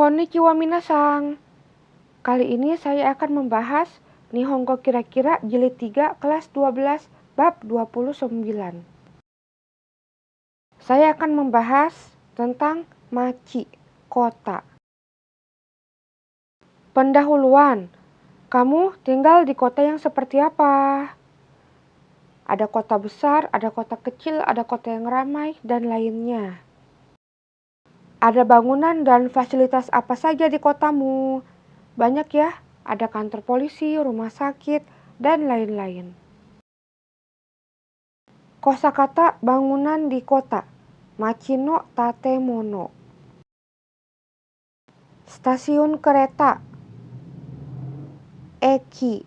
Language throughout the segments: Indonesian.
Konnichiwa minasang. Kali ini saya akan membahas Nihongo Kira-Kira Jilid 3 kelas 12 bab 29. Saya akan membahas tentang machi, kota. Pendahuluan, kamu tinggal di kota yang seperti apa? Ada kota besar, ada kota kecil, ada kota yang ramai, dan lainnya. Ada bangunan dan fasilitas apa saja di kotamu? Banyak ya, ada kantor polisi, rumah sakit, dan lain-lain. Kosakata bangunan di kota. Machi no tatemono. Stasiun kereta. Eki.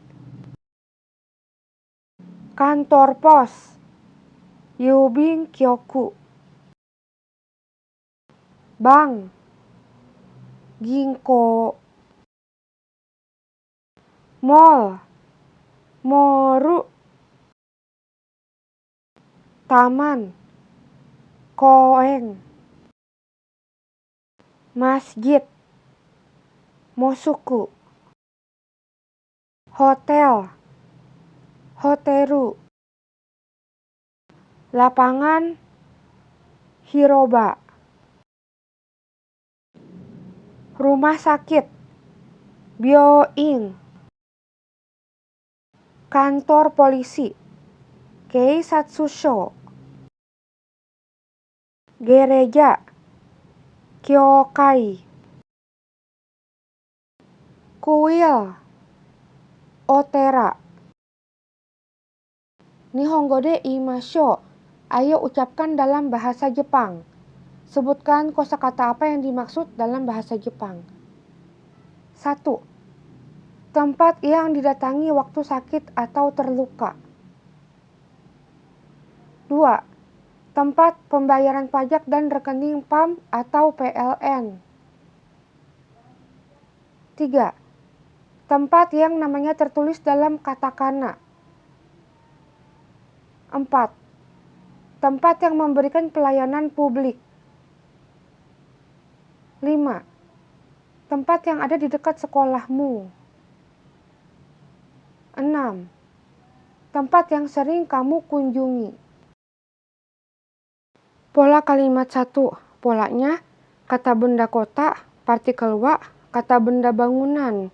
Kantor pos. Yubin kyoku. Bank. Ginko. Mall. Moru. Taman. Koen. Masjid. Mosuku. Hotel. Hoteru. Lapangan. Hiroba. Rumah sakit. Byoin. Kantor polisi. Keisatsusho. Gereja. Kyokai. Kuil. Otera. Nihongo de imasho. Ayo ucapkan dalam bahasa Jepang. Sebutkan kosakata apa yang dimaksud dalam bahasa Jepang. 1. Tempat yang didatangi waktu sakit atau terluka. 2. Tempat pembayaran pajak dan rekening PAM atau PLN. 3. Tempat yang namanya tertulis dalam katakana. 4. Tempat yang memberikan pelayanan publik. 5. Tempat yang ada di dekat sekolahmu. 6. Tempat yang sering kamu kunjungi. Pola kalimat 1. Polanya, kata benda kota, partikel wa, kata benda bangunan.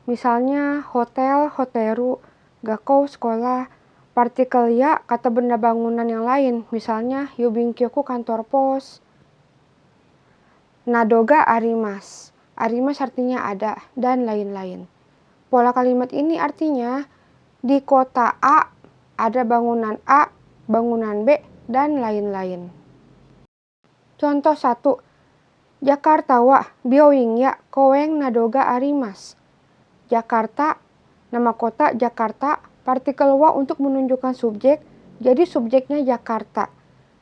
Misalnya hotel, hoteru, gakkou, sekolah. Partikel ya, kata benda bangunan yang lain. Misalnya yubinkyoku, kantor pos. Nadoga arimas. Arimas artinya ada, dan lain-lain. Pola kalimat ini artinya di kota A ada bangunan A, bangunan B, dan lain-lain. Contoh 1. Jakarta wa byoin ya koen nadoga arimas. Jakarta, nama kota Jakarta, partikel wa untuk menunjukkan subjek, jadi subjeknya Jakarta.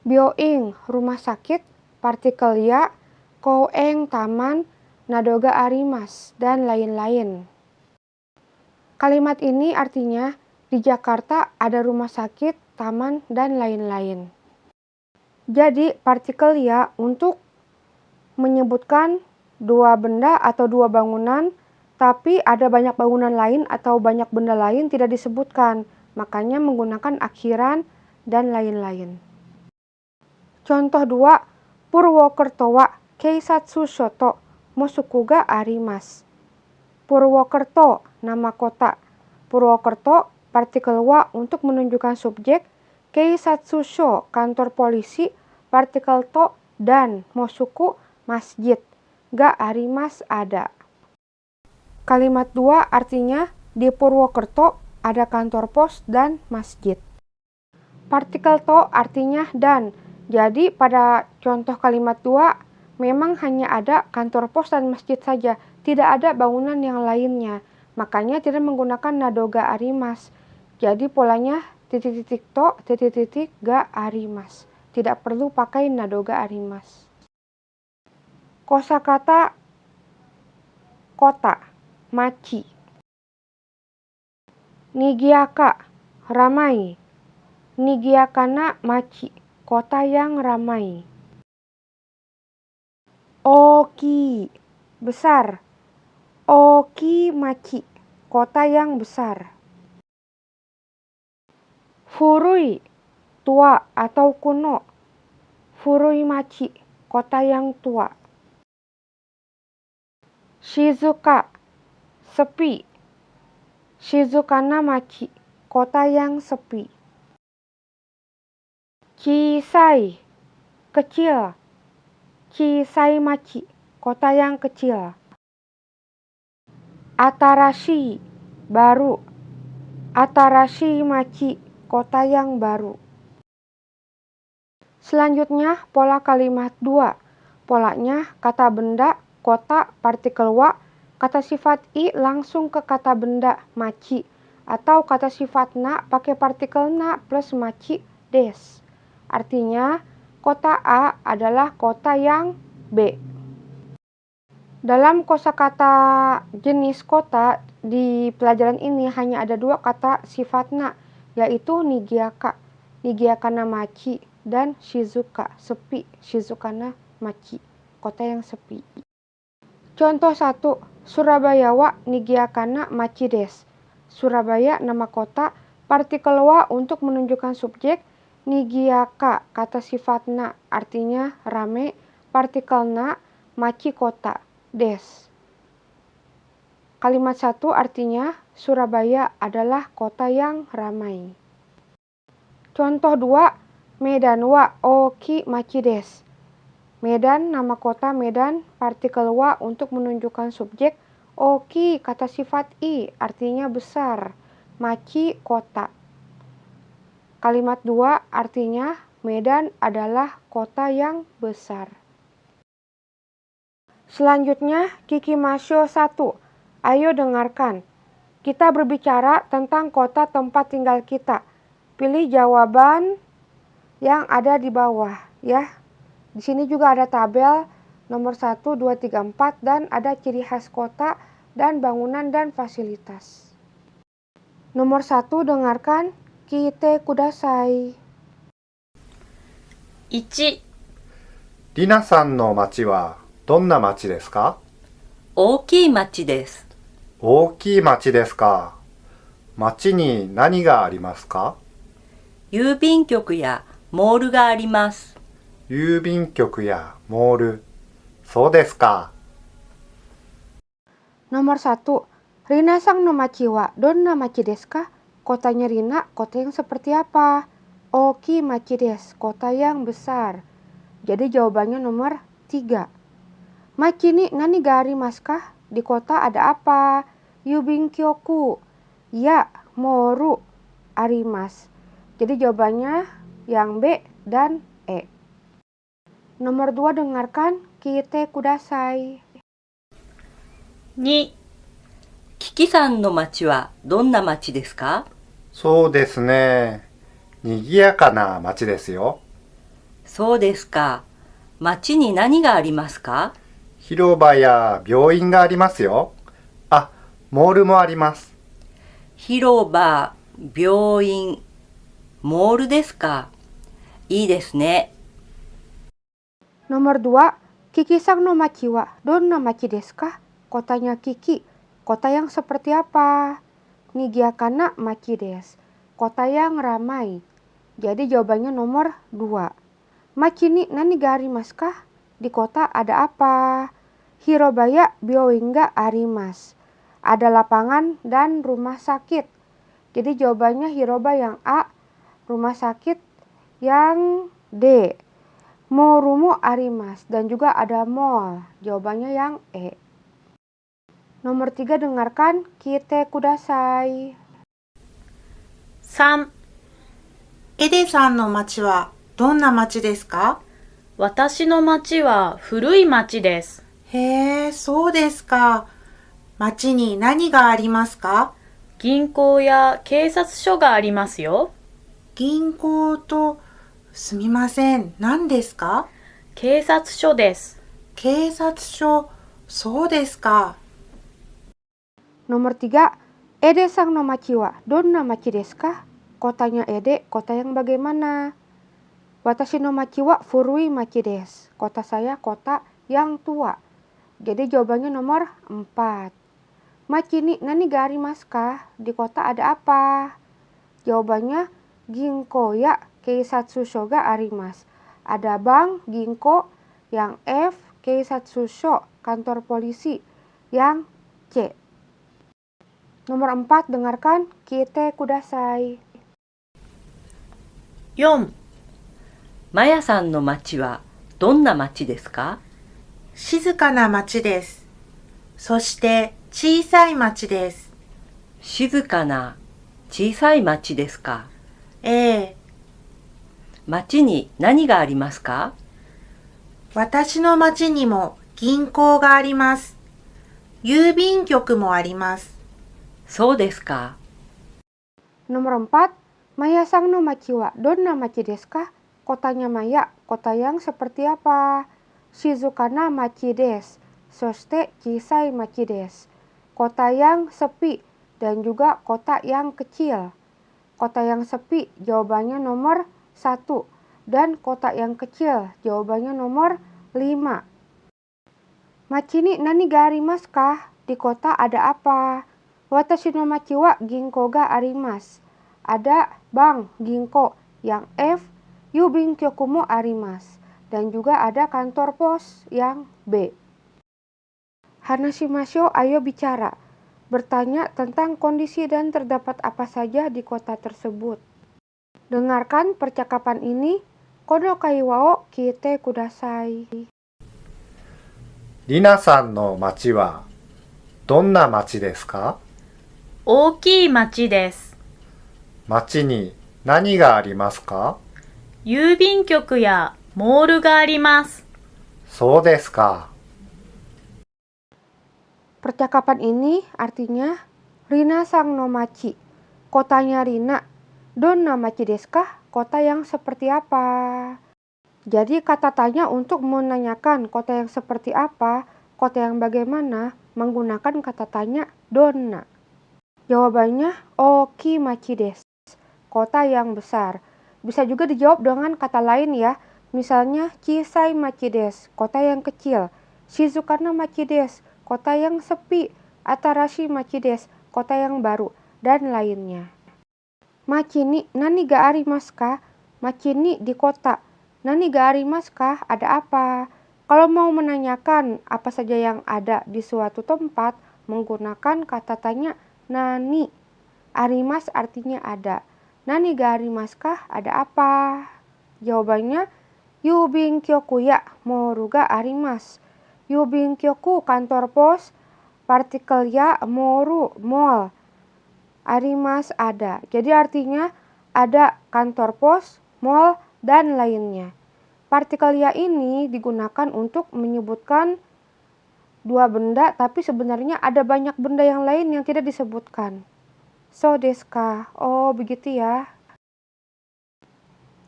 Byoin, rumah sakit, partikel ya, koen, taman, nadoga arimas, dan lain-lain. Kalimat ini artinya di Jakarta ada rumah sakit, taman, dan lain-lain. Jadi partikel ya untuk menyebutkan dua benda atau dua bangunan, tapi ada banyak bangunan lain atau banyak benda lain tidak disebutkan, makanya menggunakan akhiran dan lain-lain. Contoh 2, Purwokerto wa keisatsusho to mosuku ga arimasu. Purwokerto, nama kota. Purwokerto, partikel wa untuk menunjukkan subjek, keisatsusho, kantor polisi, partikel to, dan mosuku, masjid, ga arimas, ada. Kalimat 2 artinya di Purwokerto ada kantor pos dan masjid. Partikel to artinya dan, jadi pada contoh kalimat 2 memang hanya ada kantor pos dan masjid saja, tidak ada bangunan yang lainnya, makanya tidak menggunakan nadoga arimas. Jadi polanya titik-titik to, titik-titik ga arimas. Tidak perlu pakai nadoga arimas. Kosakata kota, machi. Nigiaka, ramai. Nigiakana machi, kota yang ramai. Oki, besar. Oki machi, kota yang besar. Furui, tua atau kuno. Furui machi, kota yang tua. Shizuka, sepi. Shizukana machi, kota yang sepi. Chisai, kecil. Chisai machi, kota yang kecil. Atarashi, baru. Atarashi machi, kota yang baru. Selanjutnya pola kalimat 2. Polanya kata benda, kota, partikel wa, kata sifat i langsung ke kata benda machi, atau kata sifat na pakai partikel na plus machi des. Artinya kota A adalah kota yang B. Dalam kosakata jenis kota di pelajaran ini hanya ada 2 kata sifat na, yaitu nigiaka, nigiakana machi, dan shizuka, sepi, shizukana machi, kota yang sepi. Contoh 1, Surabaya wa nigiakana machi des. Surabaya nama kota, partikel wa untuk menunjukkan subjek, nigiaka kata sifat na artinya rame, partikel na machi kota des. Kalimat 1 artinya Surabaya adalah kota yang ramai. Contoh 2, Medan wa oki machi des. Medan nama kota Medan, partikel wa untuk menunjukkan subjek, oki kata sifat i artinya besar, machi kota. Kalimat 2 artinya Medan adalah kota yang besar. Selanjutnya kikimasho 1. Ayo dengarkan. Kita berbicara tentang kota tempat tinggal kita. Pilih jawaban yang ada di bawah ya. Di sini juga ada tabel nomor 1, 2, 3, 4 dan ada ciri khas kota dan bangunan dan fasilitas. Nomor 1 dengarkan kite kudasai. 1、りなさんの町はどんな町ですか？大きい町です。大きい町ですか。町に何がありますか？郵便局やモールがあります。郵便局やモール。そうですか。Nomor 1. Rina sang no machi wa donna machi desu ka? Kotanya Rina, kota yang seperti apa? Oki machi desu, kota yang besar. Jadi jawabannya nomor 3. Machi ni nani ga arimasu ka? Di kota ada apa? Yubinkyoku. Ya, moru arimasu. Jadi jawabannya yang B dan E. Nomor 2 dengarkan kite kudasai. 2、キキさんの町はどんな町ですか？そうですね。にぎやかな町ですよ。そうですか。町に何がありますか？広場や病院がありますよ。あ、モールもあります。広場、病院、モールですか。いいですね。Nomor 2, Kiki sang no machi wa donna machi desu ka? Kotanya Kiki, kota yang seperti apa? Nigiakana machi desu, kota yang ramai. Jadi jawabannya nomor 2. Machi ni nani ga arimasu ka? Di kota ada apa? Hirobaya byoin ga arimasu. Ada lapangan dan rumah sakit. Jadi jawabannya hiroba yang A, rumah sakit yang D. Morumo arimasu dan juga ada mall. Jawabannya yang E. Nomor 3 dengarkan kite kudasai. 3、エデさんの町はどんな町ですか？私の町は古い町です。へえ、そうですか。町に何がありますか？銀行や警察署がありますよ。銀行と、すみません、何ですか？警察署です。警察署、そうですか。Nomor 3, Ede sang no machi wa donna machi desu ka? Kotanya Ede, kota yang bagaimana? Watashi no machi wa furui machi desu. Kota saya kota yang tua. Jadi jawabannya nomor 4. Machi ni nani ga arimasu ka? Di kota ada apa? Jawabannya ginko ya keisatsusho ga arimasu. Ada bank, ginko. Yang F, keisatsusho, kantor polisi. Yang C. Nomor 4, dengarkan kite kudasai. 4、まやさんの町はどんな町ですか？静かな町です。そして小さい町です。静かな小さい町ですか？ええ、町に何がありますか？私の町にも銀行があります。郵便局もあります。そうですか。 Nomor 4, Maya-san no machi wa donna machi desu ka? Kotanya Maya, kota yang seperti apa? Shizuka na machi desu. Soste chisai machi desu. Kota yang sepi dan juga kota yang kecil. Kota yang sepi jawabannya nomor 1 dan kota yang kecil jawabannya nomor 5. Machi ni nani ga arimasu ka? Di kota ada apa? Watashi no machi wa ginko ga arimasu. Ada bank, ginko. Yang F, yubin kyoku mo arimasu. Dan juga ada kantor pos yang B. Hanashimashou, ayo bicara. Bertanya tentang kondisi dan terdapat apa saja di kota tersebut. Dengarkan percakapan ini. Kono kaiwa o kite kudasai. りなさんの町はどんな町ですか？大きい町です。町に何がありますか？郵便局やモールがあります。そうですか。 Percakapan ini artinya Rina sang no machi. Kotanya Rina. Donna machi desu ka? Kota yang seperti apa? Jadi kata tanya untuk menanyakan kota yang seperti apa, kota yang bagaimana, menggunakan kata tanya donna. Jawabannya oki machi desu. Kota yang besar. Bisa juga dijawab dengan kata lain ya. Misalnya chisai machi desu, kota yang kecil. Shizuka na machi desu, kota yang sepi. Atarashi machi desu, kota yang baru, dan lainnya. Machi ni nani ga arimasu ka? Machi ni di kota. Nani ga arimasu ka? Ada apa? Kalau mau menanyakan apa saja yang ada di suatu tempat, menggunakan kata tanya nani. Arimasu artinya ada. Nani ga arimasu ka? Ada apa? Jawabannya yubin kyoku ya moru ga arimasu. Yubin kyoku kantor pos, partikel ya moru mall. Arimasu ada. Jadi artinya ada kantor pos, mall, dan lainnya. Partikel ya ini digunakan untuk menyebutkan dua benda, tapi sebenarnya ada banyak benda yang lain yang tidak disebutkan. So desu ka? Oh, begitu ya.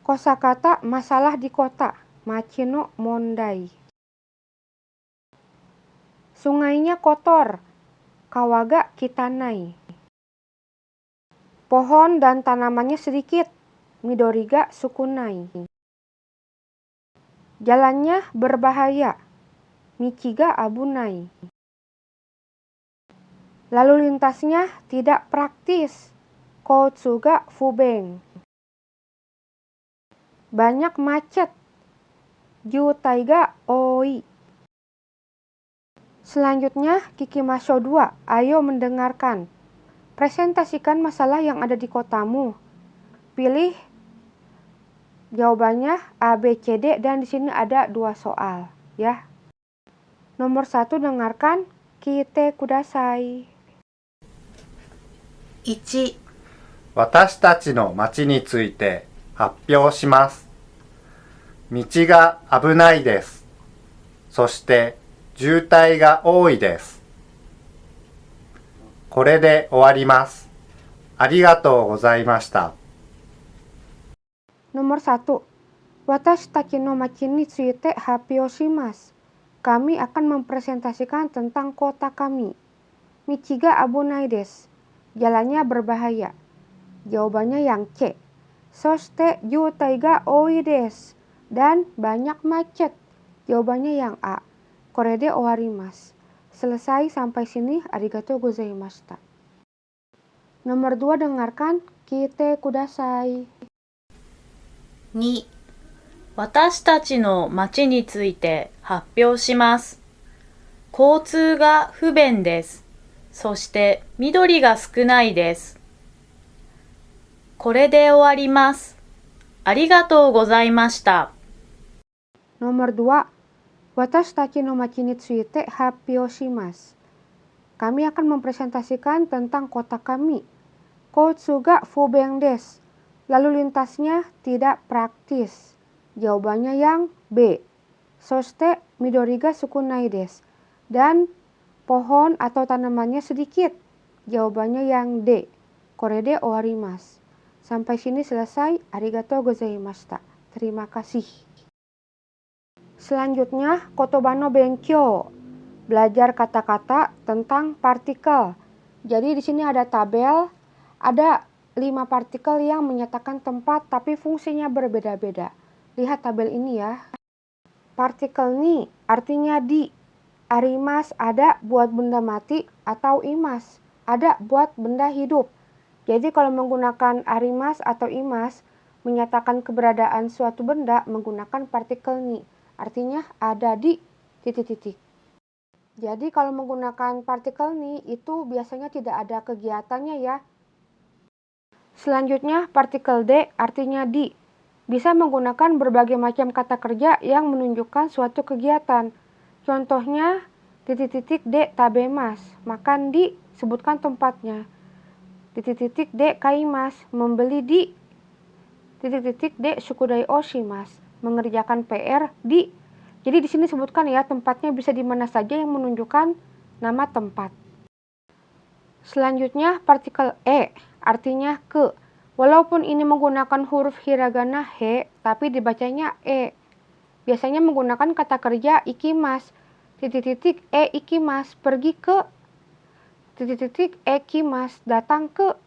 Kosakata masalah di kota. Machi no mondai. Sungainya kotor. Kawa ga kitanai. Pohon dan tanamannya sedikit. Midori ga sukunai. Jalannya berbahaya. Michi ga abunai. Lalu lintasnya tidak praktis. Koutsu ga fubeng. Banyak macet. Jutai ga oi. Selanjutnya Kikimasho 2. Ayo mendengarkan. Presentasikan masalah yang ada di kotamu. Pilih jawabannya A, B, C, D, dan di sini ada 2 soal, ya. Nomor 1, dengarkan kite kudasai. 1、私たちの町について発表します。道が危ないです。そして渋滞が多いです。これで終わります。ありがとうございました。 Nomor 1. Watashi tachi no machi ni tsuite happyou shimasu. Kami akan mempresentasikan tentang kota kami. Michi ga abunai desu. Jalannya berbahaya. Jawabannya yang C. Soshite jutai ga oi desu. Dan banyak macet. Jawabannya yang A. Kore de owarimasu. Selesai sampai sini, arigatou gozaimashita. Nomor 2, dengarkan kite kudasai. 2、私たちの町について発表します。交通が不便です。そして緑が少ないです。これで終わります。ありがとうございました。Nomor 2, watashi tachi no machi ni tsuite happyou shimasu. Kami akan mempresentasikan tentang kota kami. Koutsu ga fuben desu. Lalu lintasnya tidak praktis. Jawabannya yang B. Soste midori ga sukunai desu. Dan pohon atau tanamannya sedikit. Jawabannya yang D. Kore de owarimasu. Sampai sini selesai. Arigatou gozaimashita. Terima kasih. Selanjutnya, kotoba no benkyou. Belajar kata-kata tentang partikel. Jadi di sini ada tabel, ada 5 partikel yang menyatakan tempat tapi fungsinya berbeda-beda. Lihat tabel ini ya. Partikel ni artinya di. Arimas ada buat benda mati atau imas ada buat benda hidup. Jadi kalau menggunakan arimas atau imas menyatakan keberadaan suatu benda menggunakan partikel ni. Artinya ada di titik-titik. Jadi kalau menggunakan partikel ni itu biasanya tidak ada kegiatannya ya. Selanjutnya partikel D artinya di. Bisa menggunakan berbagai macam kata kerja yang menunjukkan suatu kegiatan. Contohnya titik-titik D tabemas, makan di, sebutkan tempatnya. Titik-titik D kaimas, membeli di. Titik-titik D sukudai oshimas, mengerjakan PR di. Jadi di sini sebutkan ya tempatnya bisa di mana saja yang menunjukkan nama tempat. Selanjutnya partikel E artinya ke. Walaupun ini menggunakan huruf hiragana he, tapi dibacanya e. Biasanya menggunakan kata kerja ikimas. Titik-titik e ikimas, pergi ke. Titik-titik e kimas, datang ke.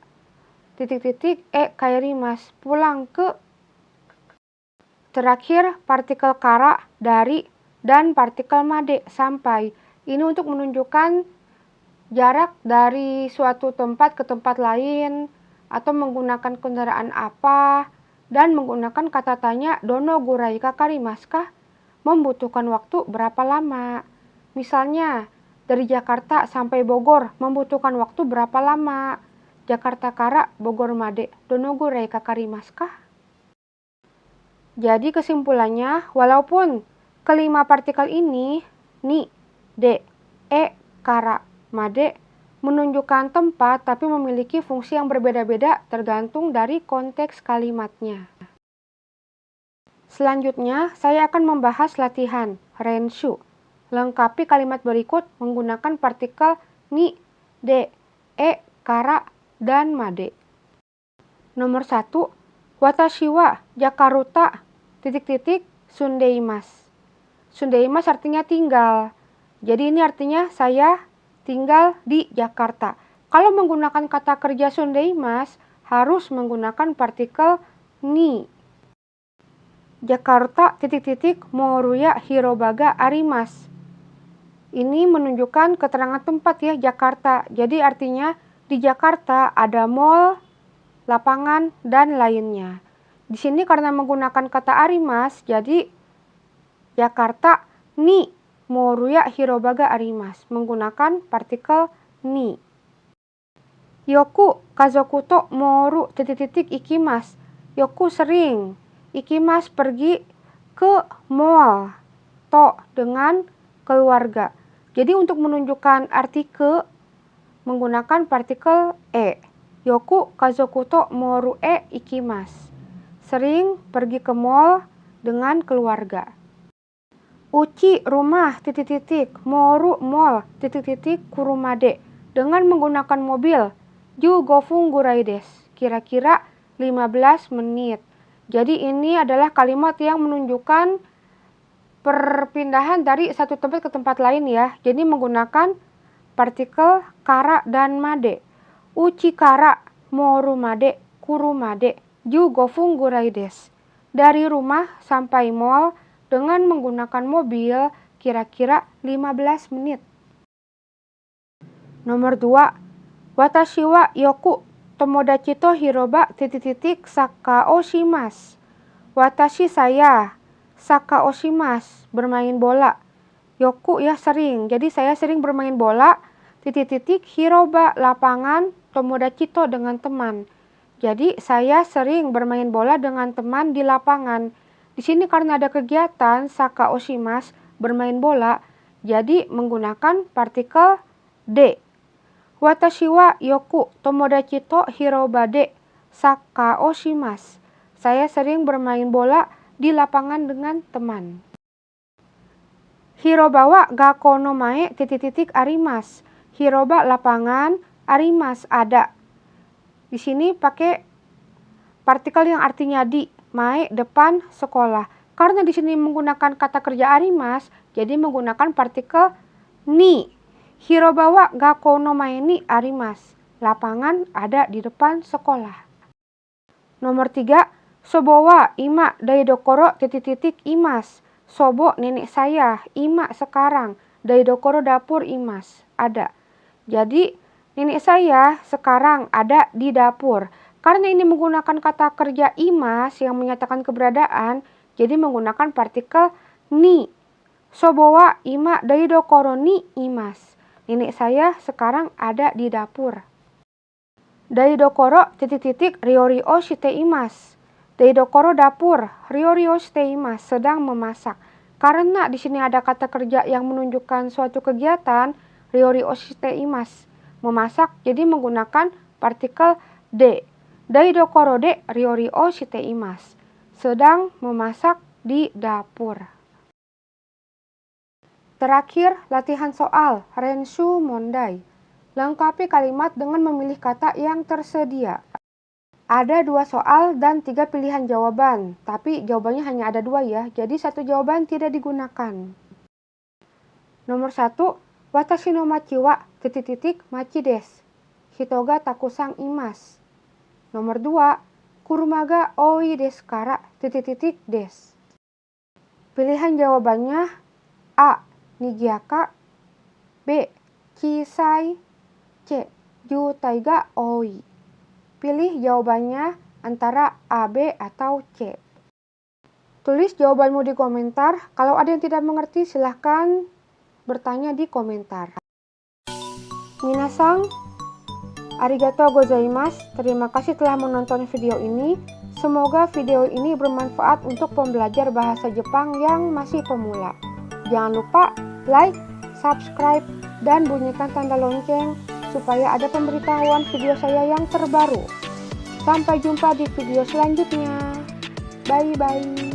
Titik-titik e kairimas, pulang ke. Terakhir partikel kara, dari, dan partikel made, sampai. Ini untuk menunjukkan jarak dari suatu tempat ke tempat lain, atau menggunakan kendaraan apa, dan menggunakan kata tanya dono gurai kakarimasu kah? Membutuhkan waktu berapa lama? Misalnya, dari Jakarta sampai Bogor membutuhkan waktu berapa lama? Jakarta Kara, Bogor Made, dono gurai kakarimasu kah? Jadi kesimpulannya, walaupun kelima partikel ini, ni, de, e, kara, made, menunjukkan tempat tapi memiliki fungsi yang berbeda-beda tergantung dari konteks kalimatnya. Selanjutnya, saya akan membahas latihan, renshu. Lengkapi kalimat berikut menggunakan partikel ni, de, e, kara, dan made. Nomor 1, watashi wa Jakarta, titik-titik, sundeimasu. Sundeimasu artinya tinggal. Jadi ini artinya saya tinggal di Jakarta. Kalau menggunakan kata kerja sundeimasu harus menggunakan partikel ni. Jakarta titik-titik Moruya Hirobaga arimasu. Ini menunjukkan keterangan tempat ya Jakarta. Jadi artinya di Jakarta ada mall, lapangan, dan lainnya. Di sini karena menggunakan kata arimasu, jadi Jakarta ni Moruya Hirobaga arimasu, menggunakan partikel ni. Yoku kazoku to moru titik-titik ikimasu. Yoku sering, ikimasu pergi ke mall, to dengan keluarga. Jadi untuk menunjukkan arti ke menggunakan partikel e. Yoku kazoku to moru e ikimasu. Sering pergi ke mall dengan keluarga. Uci rumah titik-titik, moru mall titik-titik kurumade dengan menggunakan mobil. Ju gofung gurai desu, kira-kira 15 menit. Jadi ini adalah kalimat yang menunjukkan perpindahan dari satu tempat ke tempat lain ya. Jadi menggunakan partikel kara dan made. Uci kara, moru made, kurumade, ju gofung gurai desu. Dari rumah sampai mall dengan menggunakan mobil kira-kira 15 menit. Nomor 2. Watashi wa yoku tomodachi to hiroba ... sakao shimasu. Watashi saya sakao shimasu, bermain bola. Yoku ya sering, jadi saya sering bermain bola. ... hiroba, lapangan, tomodachi to dengan teman. Jadi saya sering bermain bola dengan teman di lapangan. Di sini karena ada kegiatan sakao shimasu, bermain bola, jadi menggunakan partikel de. Watashi wa yoku tomodachi to hiroba de sakao shimasu. Saya sering bermain bola di lapangan dengan teman. Hiroba wa gakkou no mae ... arimasu. Hiroba lapangan, arimasu ada. Di sini pakai partikel yang artinya di, mae depan sekolah. Karena di sini menggunakan kata kerja arimasu, jadi menggunakan partikel ni. Hiroba wa gakkou no mae ni arimasu. Lapangan ada di depan sekolah. Nomor 3. Sobo wa ima daidokoro ... imasu. Sobo nenek saya, ima sekarang, daidokoro dapur imasu, ada. Jadi nenek saya sekarang ada di dapur. Karena ini menggunakan kata kerja imas yang menyatakan keberadaan, jadi menggunakan partikel ni. Sobo wa ima daidokoro ni imasu. Nenek saya sekarang ada di dapur. Daidokoro ... ryori o shite imasu. Daidokoro dapur, ryori o shite imasu, sedang memasak. Karena di sini ada kata kerja yang menunjukkan suatu kegiatan, ryori o shite imasu, memasak, jadi menggunakan partikel de. Daidokoro de ryori o shite imasu, sedang memasak di dapur. Terakhir, latihan soal, renshu mondai. Lengkapi kalimat dengan memilih kata yang tersedia. Ada 2 soal dan 3 pilihan jawaban, tapi jawabannya hanya ada 2 ya, jadi 1 jawaban tidak digunakan. Nomor 1. Watashi no machi wa ... machi desu. Hito ga takusang imasu. Nomor 2. Kuruma ga oi desu kara ... desu. Pilihan jawabannya A. Nigiaka, B. Chisai, C. Jutai ga oi. Pilih jawabannya antara A, B, atau C. Tulis jawabanmu di komentar. Kalau ada yang tidak mengerti, silahkan bertanya di komentar. Minasang, arigatou gozaimasu. Terima kasih telah menonton video ini. Semoga video ini bermanfaat untuk pembelajar bahasa Jepang yang masih pemula. Jangan lupa like, subscribe, dan bunyikan tanda lonceng supaya ada pemberitahuan video saya yang terbaru. Sampai jumpa di video selanjutnya. Bye-bye.